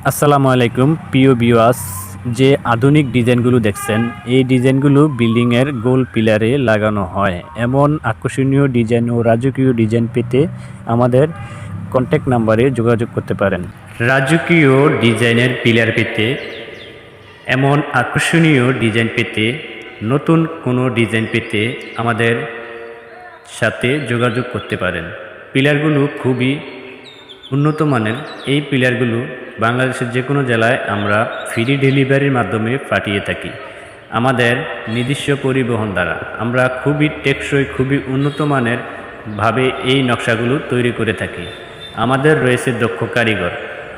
আসসালামু আলাইকুম প্রিয় ভিউয়ার্স, যে আধুনিক ডিজাইনগুলো দেখছেন এই ডিজাইনগুলো বিল্ডিংয়ের গোল পিলারে লাগানো হয়। এমন আকর্ষণীয় ডিজাইন ও রাজকীয় ডিজাইন পেতে আমাদের কন্ট্যাক্ট নাম্বারে যোগাযোগ করতে পারেন। রাজকীয় ডিজাইনের পিলার পেতে, এমন আকর্ষণীয় ডিজাইন পেতে, নতুন কোনো ডিজাইন পেতে আমাদের সাথে যোগাযোগ করতে পারেন। পিলারগুলো খুবই উন্নত মানের। এই পিলারগুলো বাংলাদেশের যে কোনো জেলায় আমরা ফ্রি ডেলিভারির মাধ্যমে পাঠিয়ে থাকি আমাদের নিজস্ব পরিবহন দ্বারা। আমরা খুবই টেকসই, খুবই উন্নত মানের ভাবে এই নকশাগুলো তৈরি করে থাকি। আমাদের রয়েছে দক্ষ কারিগর।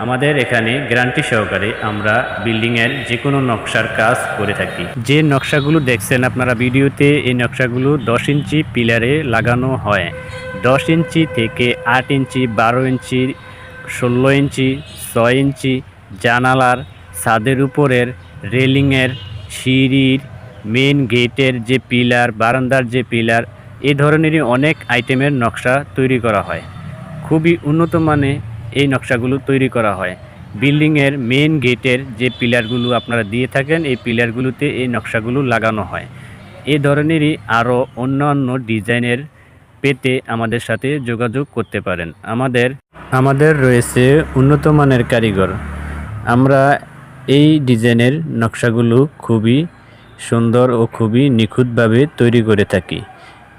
আমাদের এখানে গ্যারান্টি সহকারে আমরা বিল্ডিংয়ের যে কোনো নকশার কাজ করে থাকি। যে নকশাগুলো দেখছেন আপনারা ভিডিওতে, এই নকশাগুলো 10 ইঞ্চি পিলারে লাগানো হয়। 10 ইঞ্চি থেকে 8 ইঞ্চি, 12 ইঞ্চি, 16 ইঞ্চি, 6 ইঞ্চি জানালার, ছাদের উপরের রেলিংয়ের, সিঁড়ির, মেন গেটের যে পিলার, বারান্দার যে পিলার, এই ধরনেরই অনেক আইটেমের নকশা তৈরি করা হয়। খুবই উন্নত মানে এই নকশাগুলো তৈরি করা হয়। বিল্ডিংয়ের মেন গেটের যে পিলারগুলো আপনারা দিয়ে থাকেন, এই পিলারগুলোতে এই নকশাগুলো লাগানো হয়। এই ধরনেরই আরও অন্যান্য ডিজাইনের পেতে আমাদের সাথে যোগাযোগ করতে পারেন। আমাদের রয়েছে উন্নত মানের কারিগর। আমরা এই ডিজাইনের নকশাগুলো খুবই সুন্দর ও খুবই নিখুঁতভাবে তৈরি করে থাকি।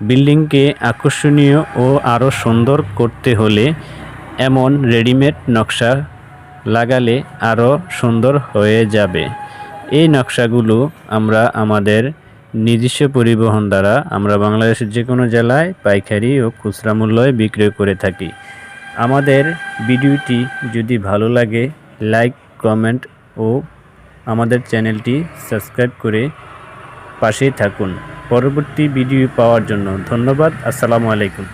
বিল্ডিংকে আকর্ষণীয় ও আরও সুন্দর করতে হলে এমন রেডিমেড নকশা লাগালে আরও সুন্দর হয়ে যাবে। এই নকশাগুলো আমরা আমাদের নিজস্ব পরিবহন দ্বারা আমরা বাংলাদেশের যে কোনো জেলায় পাইকারি ও খুচরা মূল্যে বিক্রয় করে থাকি। আমাদের ভিডিওটি যদি ভালো লাগে লাইক, কমেন্ট ও আমাদের চ্যানেলটি সাবস্ক্রাইব করে পাশেই থাকুন। পরবর্তী ভিডিও পাওয়ার জন্য ধন্যবাদ। আসসালামু আলাইকুম।